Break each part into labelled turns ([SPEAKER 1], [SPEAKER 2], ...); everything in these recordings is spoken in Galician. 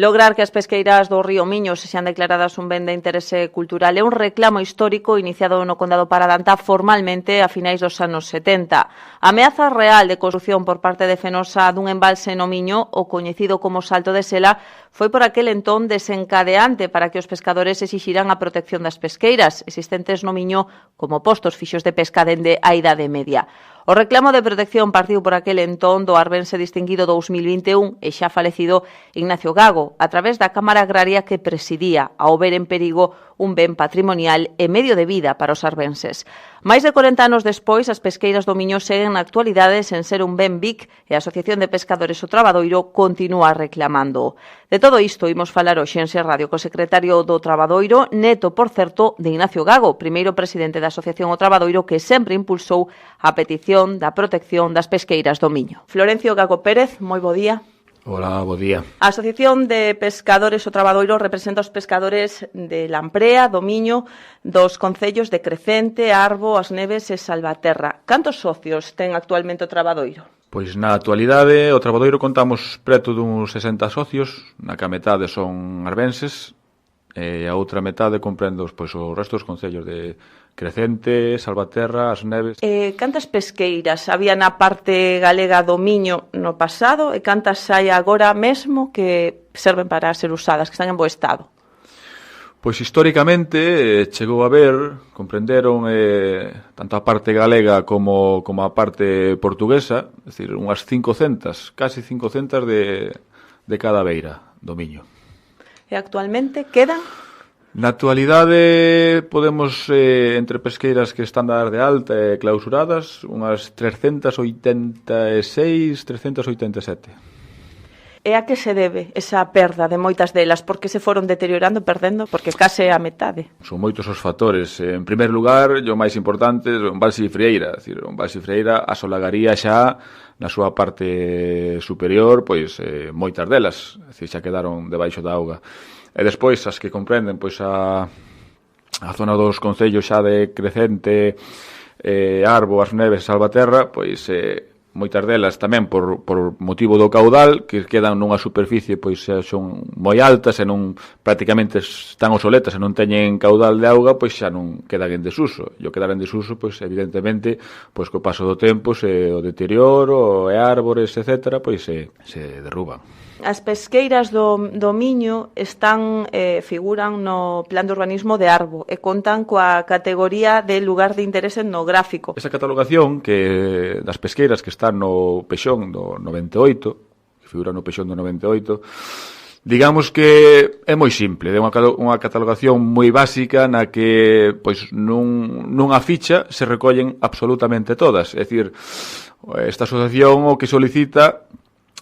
[SPEAKER 1] Lograr que as pesqueiras do río Miño sexan declaradas un ben de interese cultural é un reclamo histórico iniciado no Condado Paradanta formalmente a finais dos anos 70. A ameaza real de construción por parte de Fenosa dun embalse no Miño, o coñecido como Salto de Sela, foi por aquel entón desencadeante para que os pescadores exixiran a protección das pesqueiras existentes no Miño como postos fixos de pesca dende a Idade Media. O reclamo de protección partiu por aquel entón do arbense distinguido 2021 e xa falecido Ignacio Gago, a través da Cámara Agraria que presidía, ao ver en perigo un ben patrimonial e medio de vida para os arbenses. Mais de 40 anos despois, as pesqueiras do Miño seguen na actualidade sen ser un ben BIC e a Asociación de Pescadores O Trabadoiro continúa reclamando. De todo isto imos falar hoxe en Ser Radio co secretario do Trabadoiro, neto, por certo, de Ignacio Gago, primeiro presidente da Asociación O Trabadoiro, que sempre impulsou a petición da protección das pesqueiras do Miño. Florencio Gago Pérez, moi bo día.
[SPEAKER 2] Hola, bo día.
[SPEAKER 1] A Asociación de Pescadores O Trabadoiro representa os pescadores de Lamprea, do Miño, dos concellos de Crecente, Arbo, As Neves e Salvaterra. Cantos socios ten actualmente o Trabadoiro?
[SPEAKER 2] Pois na actualidade o Trabadoiro contamos preto duns 60 socios, na que a metade son arbenses e a outra metade comprende pois, os restos dos concellos de Crecente, Salvaterra, As Neves.
[SPEAKER 1] Cantas pesqueiras había na parte galega do Miño no pasado e cantas hai agora mesmo que serven para ser usadas, que están en bo estado?
[SPEAKER 2] Pois históricamente chegou a ver, comprenderon tanto a parte galega como a parte portuguesa, é dicir, unhas 500, casi 500 de cada beira do Miño.
[SPEAKER 1] E actualmente quedan?
[SPEAKER 2] Na actualidade podemos, entre pesqueiras que están dadas de alta e clausuradas, unhas 386, 387.
[SPEAKER 1] E a que se debe esa perda de moitas delas? Por que se foron deteriorando, perdendo? Porque case a metade.
[SPEAKER 2] Son moitos os factores. En primeiro lugar, o máis importante é o embalse de Frieira. É dicir, o embalse de Frieira asolagaría xa na súa parte superior, pois moitas delas. É dicir, xa quedaron debaixo da auga. E despois, as que comprenden pois a zona dos concellos xa de Crecente, Arbo, As Neves e Salvaterra, pois moitas delas tamén por motivo do caudal, que quedan nunha superficie pois son moi altas e non prácticamente están obsoletas e non teñen caudal de auga, pois xa non quedan en desuso. E o quedar en desuso, pois evidentemente, pois co paso do tempo o deterioro, e árbores, etcétera, pois se derruban.
[SPEAKER 1] As pesqueiras do Miño figuran no Plan de Urbanismo de Arbo e contan coa categoría de lugar de interese etnográfico.
[SPEAKER 2] Esa catalogación que das pesqueiras que están no Pexón do 98, que figura no Pexón do 98, digamos que é moi simple, é unha catalogación moi básica na que pois nunha ficha se recollen absolutamente todas. É dicir, esta asociación o que solicita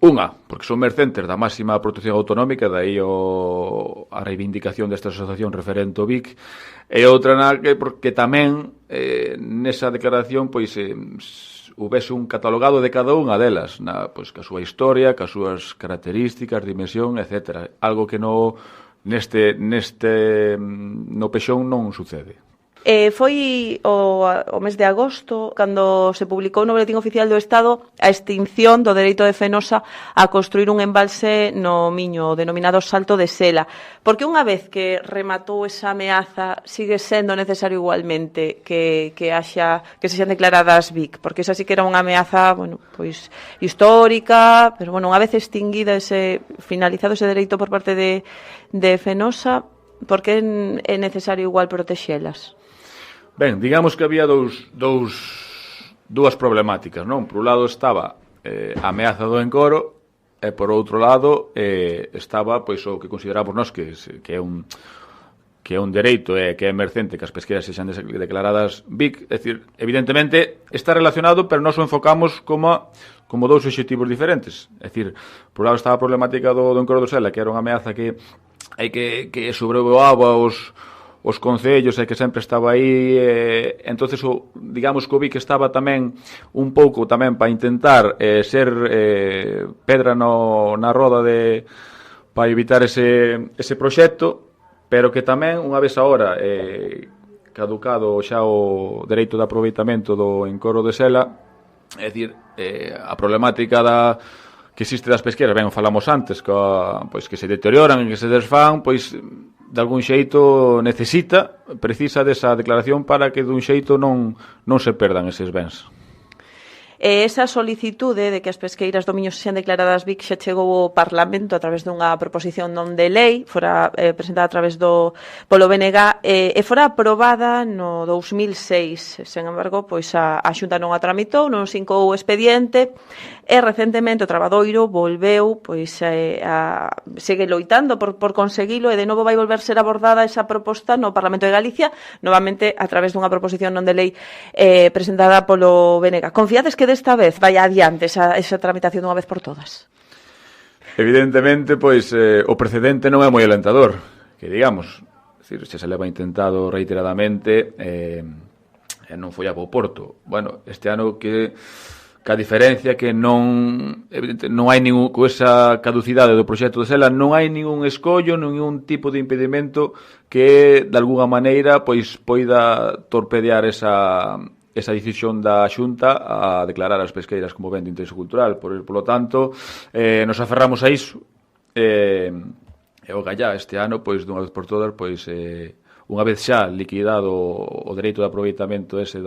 [SPEAKER 2] porque son mercentes da máxima protección autonómica, dai a reivindicación desta asociación referente ao BIC, e outra porque tamén nesa declaración pois houvese un catalogado de cada unha delas, pois ca súa historia, ca súas características, dimensión, etc. Algo que no Pexón non sucede.
[SPEAKER 1] Foi o mes de agosto cando se publicou no Boletín Oficial do Estado a extinción do dereito de Fenosa a construir un embalse no Miño, denominado Salto de Sela. Porque unha vez que rematou esa ameaza, sigue sendo necesario igualmente que sexan declaradas BIC, porque esa sí que era unha ameaza, pois histórica, pero unha vez extinguida finalizado ese dereito por parte de Fenosa, por que é necesario igual protexelas?
[SPEAKER 2] Ben, digamos que había dúas problemáticas, non? Por un lado estaba a ameaza do encoro e por outro lado estaba pois o que consideramos nós que é un dereito e que é emerxente que as pesqueiras sexan declaradas BIC. É dicir, evidentemente está relacionado, pero nós o enfocamos como dous obxectivos diferentes. É dicir, por un lado estaba a problemática do encoro do Sela, que era unha ameaza que sobrevoaba os concellos e que sempre estaba aí, entonces digamos que o BIC estaba tamén un pouco tamén para intentar ser pedra na roda para evitar ese proxecto, pero que tamén unha vez agora caducado xa o dereito de aproveitamento do encoro de Sela, é dicir, a problemática que existe das pesqueiras, ben, o falamos antes, pois que se deterioran, que se desfán, pois de algún xeito precisa desa declaración para que dun xeito non se perdan eses bens.
[SPEAKER 1] Esa solicitude de que as pesqueiras do Miño sexan declaradas BIC xa chegou ao Parlamento a través dunha proposición non de lei, fora presentada a través polo BNG, e fora aprobada no 2006. Sen embargo, pois a Xunta non a tramitou, non se incou o expediente, e recentemente o Trabadoiro volveu, pois segue loitando por conseguilo, e de novo vai volver ser abordada esa proposta no Parlamento de Galicia, novamente a través dunha proposición non de lei presentada polo BNG. Confiades que desta vez vai adiante esa tramitación dunha vez por todas?
[SPEAKER 2] Evidentemente, pois o precedente non é moi alentador, que digamos, se leva intentado reiteradamente e non foi a bo porto. Bueno, este ano que a diferencia que non hai ningún, con esa caducidade do proxecto de Sela, non hai ningún escollo, ningún tipo de impedimento que de alguna maneira pois poida torpedear esa decisión da Xunta a declarar as pesqueiras como ben de interese cultural. Polo tanto, nos aferramos a iso, e o gallá este ano, pois, dunha vez por todas, pois, unha vez xa liquidado o dereito de aproveitamento ese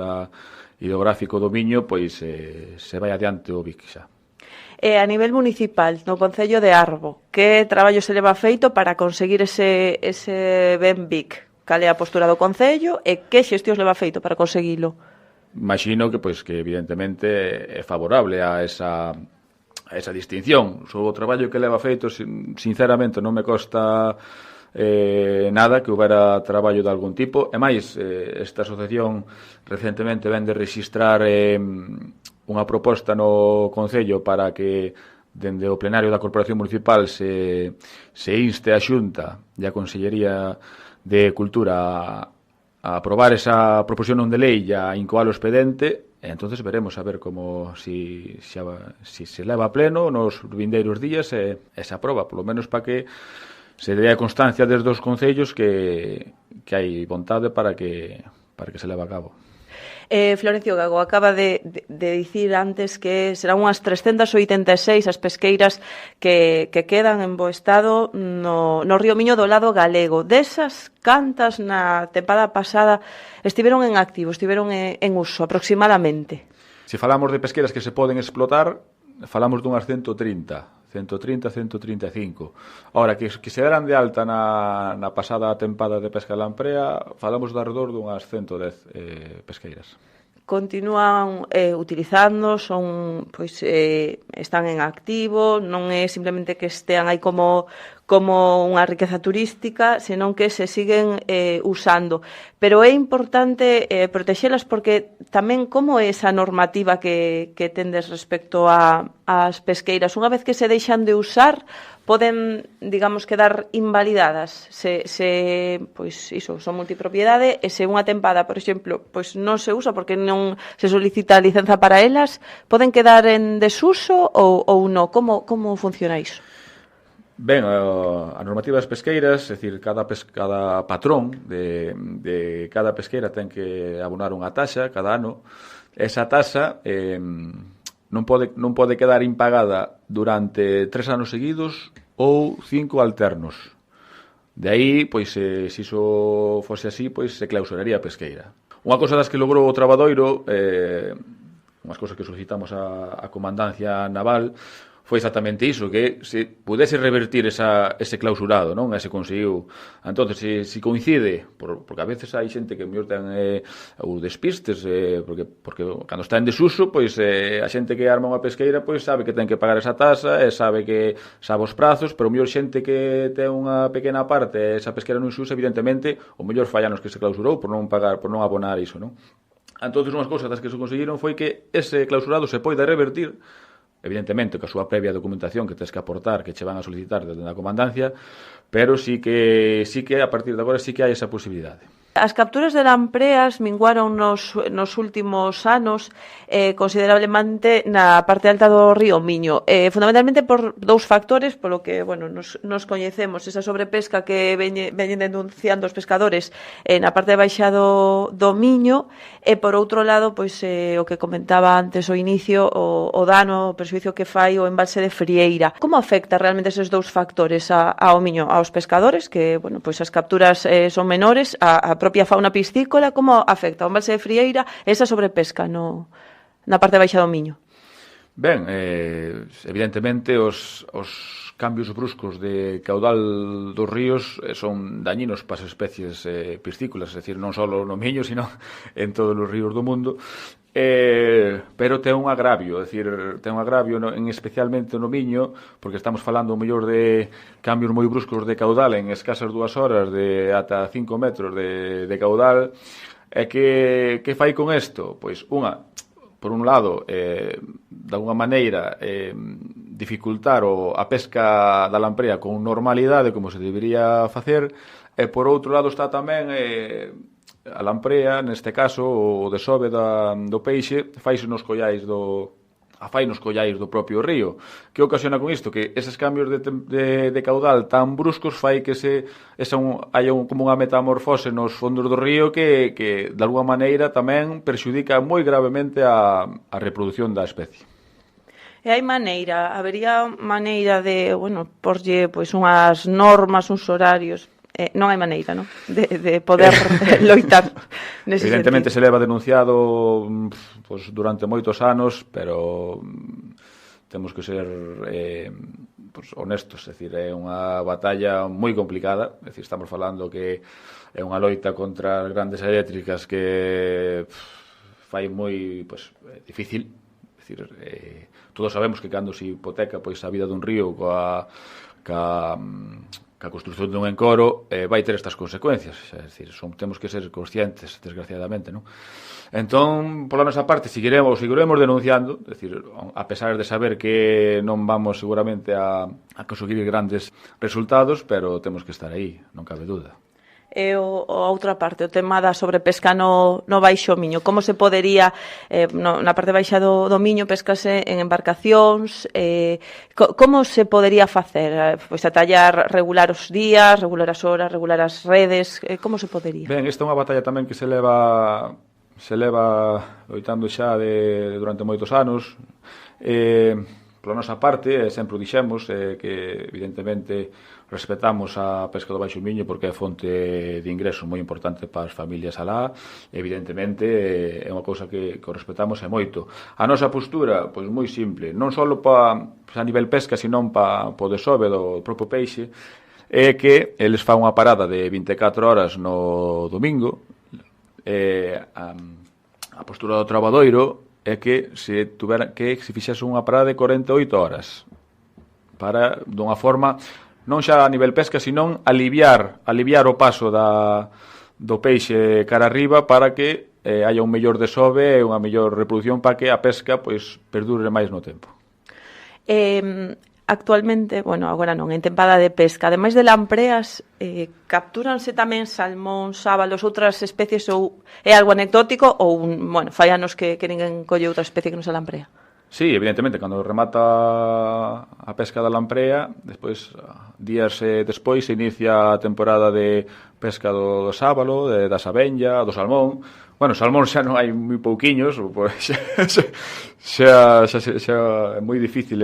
[SPEAKER 2] hidrográfico do Miño, pois se vai adiante o BIC xa.
[SPEAKER 1] E a nivel municipal, no Concello de Arbo, que traballo se leva feito para conseguir ese ben BIC? Cal é a postura do Concello e que xestións leva feito para conseguilo?
[SPEAKER 2] Imagino que evidentemente é favorable a esa distinción. Sobre o traballo que leva feito, sinceramente, non me costa nada que houbera traballo de algún tipo. E máis, esta asociación recentemente ven de registrar unha proposta no Concello para que dende o plenario da Corporación Municipal se inste a Xunta e a Consellería de Cultura a aprobar esa proposición non de lei e a incoar o expediente, e entonces veremos a ver como si se leva a pleno nos vindeiros días e se aproba, polo menos para que se dea constancia desde os concellos que hai vontade para que se leva a cabo.
[SPEAKER 1] Florencio Gago acaba de dicir antes que serán unhas 386 as pesqueiras que quedan en bo estado no Río Miño do lado galego. Desas, cantas na tempada pasada estiveron en activo, estiveron en uso aproximadamente?
[SPEAKER 2] Se falamos de pesqueiras que se poden explotar, falamos dunhas 135. Ahora, que se deran de alta na pasada tempada de pesca lamprea, falamos de alrededor dunhas 110 pesqueiras.
[SPEAKER 1] Continúan utilizando, están en activo, non é simplemente que estean aí como unha riqueza turística, senón que se siguen usando. Pero é importante protexelas porque tamén como é esa normativa que tendes respecto ás pesqueiras. Unha vez que se deixan de usar, poden, digamos, quedar invalidadas son multipropiedade e se unha tempada, por exemplo, pois non se usa porque non se solicita licenza para elas, poden quedar en desuso ou non? Como funciona iso?
[SPEAKER 2] Ben, a normativa das pesqueiras, é dicir, cada patrón de cada pesqueira ten que abonar unha taxa cada ano. Esa taxa non pode quedar impagada durante 3 anos seguidos ou 5 alternos. De aí, pois, se iso fose así, pois se clausuraría a pesqueira. Unha cosa das que logrou o Trabadoiro, unhas cousas que solicitamos a Comandancia Naval, foi exactamente iso, que se pudese revertir ese clausurado, non? Ese conseguiu. Entón, se coincide, porque a veces hai xente que mellor ten ou despistes, porque cando está en desuso, pois a xente que arma unha pesqueira pois sabe que ten que pagar esa tasa, e sabe os prazos, pero o mellor xente que ten unha pequena parte, esa pesqueira non se usa, evidentemente, o mellor fallanos que se clausurou por non pagar, por non abonar iso, non? Entón, unhas cousas das que se conseguiron foi que ese clausurado se poida revertir, evidentemente, que a súa previa documentación que tens que aportar, que che van a solicitar desde a comandancia, pero sí que a partir de agora sí que hai esa posibilidade.
[SPEAKER 1] As capturas de lampreas minguaron nos últimos anos considerablemente na parte alta do río Miño, fundamentalmente por dous factores, polo que, bueno, nos coñecemos, esa sobrepesca que veñen denunciando os pescadores na parte baixa do Miño, e por outro lado, pois o que comentaba antes ao inicio, o dano, o perxuízo que fai o embalse de Frieira. Como afecta realmente eses dous factores ao Miño, aos pescadores, que, bueno, pois as capturas son menores, a propia fauna piscícola, como afecta o embalse de Frieira esa sobrepesca na parte baixa do Miño?
[SPEAKER 2] Ben, evidentemente os cambios bruscos de caudal dos ríos son dañinos para as especies piscícolas, é dicir, non só no Miño, sino en todos os ríos do mundo. Pero ten un agravio, é dicir, ten un agravio especialmente no Miño, porque estamos falando o mellor de cambios moi bruscos de caudal en escasas 2 horas de ata 5 metros de caudal. E que fai con isto? Pois por un lado, de alguna maneira dificultar a pesca da lamprea con normalidade como se debería facer, e por outro lado está tamén a lamprea, neste caso, o desove do peixe, faise nos collais do propio río. Que ocasiona con isto? Que eses cambios de caudal tan bruscos fai que haya como unha metamorfose nos fondos do río que de alguna maneira tamén perxudica moi gravemente a reproducción da especie.
[SPEAKER 1] E habería maneira de, bueno, porlle pois unhas normas, uns horarios. Non hai maneira, non? De poder loitar nese
[SPEAKER 2] evidentemente
[SPEAKER 1] sentido.
[SPEAKER 2] Se leva denunciado pues, durante moitos anos, pero temos que ser pues, honestos, é dicir, é unha batalla moi complicada, é dicir, estamos falando que é unha loita contra as grandes eléctricas que fai moi pues, difícil, é dicir, todos sabemos que cando se hipoteca pois, a vida dun río coa a construción dun encoro vai ter estas consecuencias, é dicir, temos que ser conscientes, desgraciadamente, non? Entón, pola nosa parte, seguiremos denunciando, é dicir, a pesar de saber que non vamos seguramente a conseguir grandes resultados, pero temos que estar aí, non cabe dúda.
[SPEAKER 1] E a outra parte, o tema da sobrepesca no baixo Miño. Como se podería, na parte baixa do Miño, pescase en embarcacións? Como se podería facer? Pois atallar, regular os días, regular as horas, regular as redes? Como se podería?
[SPEAKER 2] Ben, esta é unha batalla tamén que se leva loitando xa durante moitos anos. Pola nosa parte, sempre o dixemos, que evidentemente respetamos a pesca do Baixo Miño porque é fonte de ingreso moi importante para as familias alá. Evidentemente, é unha cousa que respetamos e moito. A nosa postura, pois moi simple, non só a nivel pesca, sino para o desove do propio peixe, é que eles fan unha parada de 24 horas no domingo. A postura do trabadoiro é que se fixese unha parada de 48 horas para, dunha forma, non xa a nivel pesca, sino aliviar o paso do peixe cara arriba para que haya un mellor desove e unha mellor reproducción para que a pesca pois perdure máis no tempo.
[SPEAKER 1] Actualmente, bueno, agora non, en tempada de pesca, ademais de lampreas, captúranse tamén salmón, sábalos, outras especies, ou é algo anecdótico ou, bueno, fai anos que ninguén colle outra especie que non sea lamprea?
[SPEAKER 2] Sí, evidentemente, cando remata a pesca da lamprea, despois, días despois, se inicia a temporada de pesca do sábalo, da sabenlla, do salmón. Bueno, salmón xa non hai moi pouquiños, pois xa é moi difícil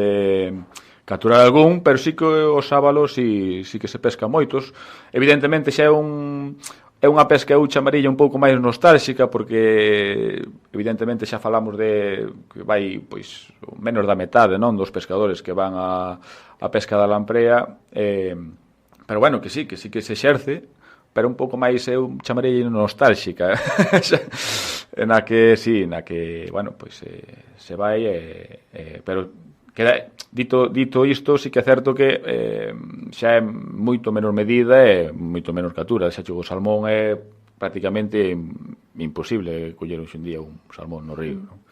[SPEAKER 2] capturar algún, pero sí que o sábalo sí que se pesca moitos. Evidentemente xa é unha pesca, eu chamaría un pouco máis nostálxica, porque evidentemente xa falamos de que vai pois menos da metade, non, dos pescadores que van a pesca da lamprea, pero bueno, que sí que se exerce, pero un pouco máis eu chamaría nostálxica, na que, bueno, pois se vai, pero dito isto, sí que é certo que xa é moito menos medida e moito menos captura. Xa chego o salmón é prácticamente imposible coller hoxe en día un salmón no río, non?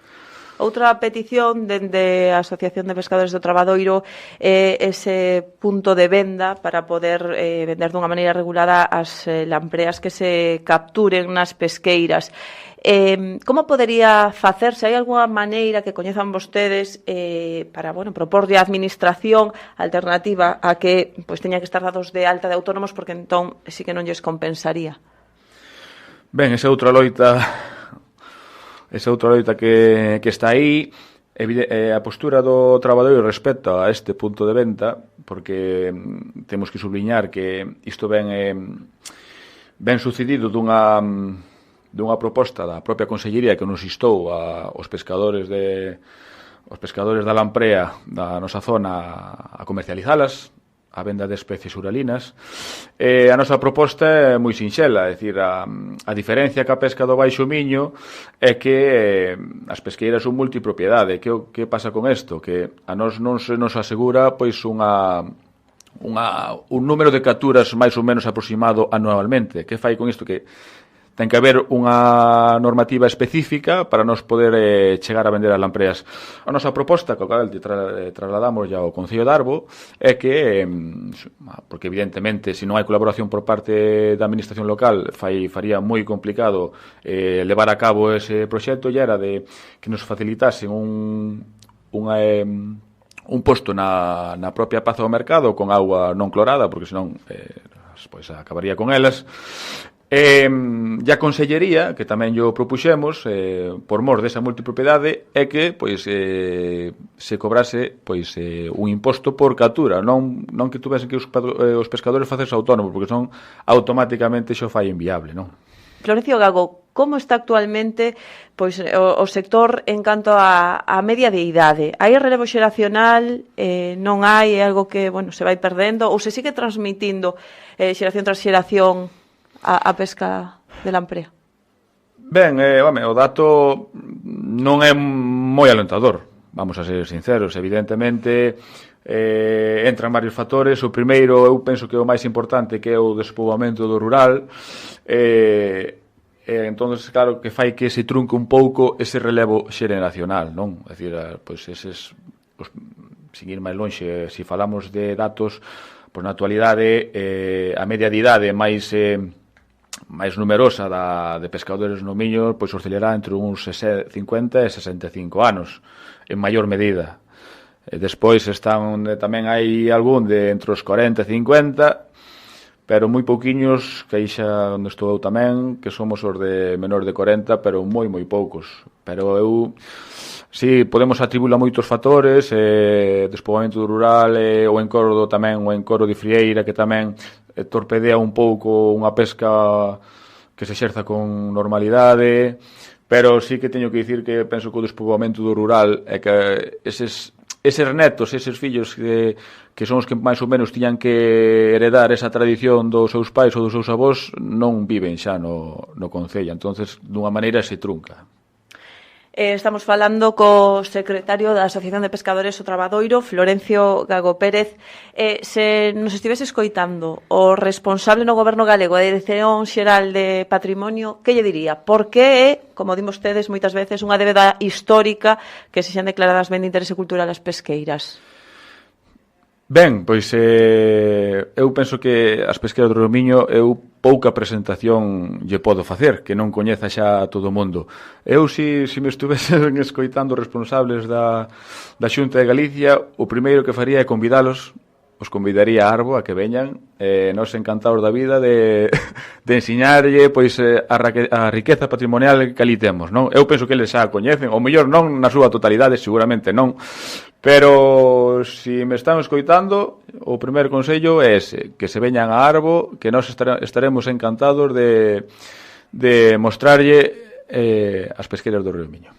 [SPEAKER 1] Outra petición dende a Asociación de Pescadores do Trabadoiro é ese punto de venda para poder vender dunha maneira regulada as lampreas que se capturen nas pesqueiras. Como podería facerse? Hai algunha maneira que coñezan vostedes para, proporlle a administración alternativa a que teñan que estar dados de alta de autónomos, porque entón sí que non lles compensaría?
[SPEAKER 2] Ben, esa outra loita que está aí, a postura do traballador respecto a este punto de venta, porque temos que subliñar que isto ben sucedido dunha proposta da propia Consellería que nos instou aos pescadores da lamprea da nosa zona a comercializalas, a venda de especies uralinas. A nosa proposta é moi sinxela, é dicir, a diferencia que a pesca do Baixo Miño é que as pesqueiras son multipropiedade. Que pasa con isto? Que a nós non se nos asegura un número de capturas máis ou menos aproximado anualmente. Que fai con isto? Que ten que haber unha normativa específica para nos poder chegar a vender as lampreas. A nosa proposta, que trasladamos ya ao Concello de Arbo, é que, porque evidentemente, se non hai colaboración por parte da administración local, faría moi complicado levar a cabo ese proxecto, e era de que nos facilitasen un posto na propia Praza do Mercado con agua non clorada, porque senón acabaría con elas. E a Consellería, que tamén yo propuxemos, por mor desa multipropiedade, é que se cobrase un imposto por captura, non que tuvesen que os pescadores facerse autónomos, porque son automáticamente xo fai inviable, non?
[SPEAKER 1] Florencio Gago, como está actualmente o sector en canto a media de idade? Hai relevo xeracional? Non hai? É algo que se vai perdendo? Ou se sigue transmitindo xeración tras xeración a pesca de lamprea?
[SPEAKER 2] Ben, o dato non é moi alentador, vamos a ser sinceros. Evidentemente entran varios factores. O primeiro, eu penso que é o máis importante, que é o despoboamento do rural. Entón, claro, que fai que se trunque un pouco ese relevo xeracional, non? É dicir, sin ir máis lonxe, se falamos de datos, na actualidade a media de idade máis numerosa de pescadores no Miño oscilará entre uns 50 e 65 anos, en maior medida. Despois tamén hai algún de entre os 40 e 50, pero moi pouquiños, que aí xa onde estou eu tamén, que somos os de menor de 40, pero moi poucos. Pero si podemos atribuir a moitos factores, despoboamento rural, o encoro tamén, o encoro de frieira, que tamén torpedea un pouco unha pesca que se exerza con normalidade, pero sí que teño que dicir que penso que o despoboamento do rural é que eses netos, eses fillos que son os que máis ou menos tiñan que heredar esa tradición dos seus pais ou dos seus avós, non viven xa no Concello, entonces dunha maneira se trunca.
[SPEAKER 1] Estamos falando co secretario da Asociación de Pescadores do Trabadoiro, Florencio Gago Pérez. Se nos estivese escoitando o responsable no Goberno galego da Dirección Xeral de Patrimonio, que lle diría? Por que é, como dimos tedes moitas veces, unha débeda histórica que se xan declaradas ben de interese cultural as pesqueiras?
[SPEAKER 2] Ben, eu penso que as pesqueiras do Río Miño pouca presentación lle podo facer, que non coñeza xa a todo o mundo. Eu, se me estuvesen escoitando responsables da Xunta de Galicia, o primeiro que faría é convidalos, os convidaría a Arbo a que veñan, nos encantados da vida de ensiñarlle a riqueza patrimonial que ali temos, non? Eu penso que eles xa a coñecen, ou mellor non na súa totalidade, seguramente non, pero se me están escoitando, o primeiro consello é ese, que se veñan a Arbo, que nós estaremos encantados de mostrarlle as pesqueiras do Río Miño.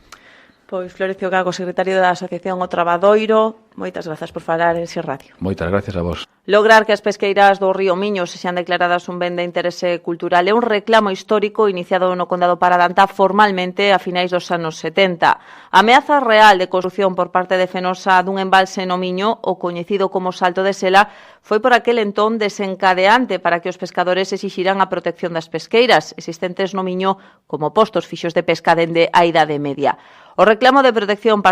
[SPEAKER 1] Pois Florencio Gago, secretario da Asociación O Trabadoiro, Moitas grazas por falar en Si Radio.
[SPEAKER 2] Moitas gracias a vos.
[SPEAKER 1] Lograr que as pesqueiras do río Miño sexan declaradas un ben de interese cultural é un reclamo histórico iniciado no condado Paradanta formalmente a finais dos anos 70. A ameaza real de construción por parte de Fenosa dun embalse no Miño, o coñecido como Salto de Sela, foi por aquel entón desencadeante para que os pescadores exixiran a protección das pesqueiras existentes no Miño como postos fixos de pesca dende a Idade Media. O reclamo de protección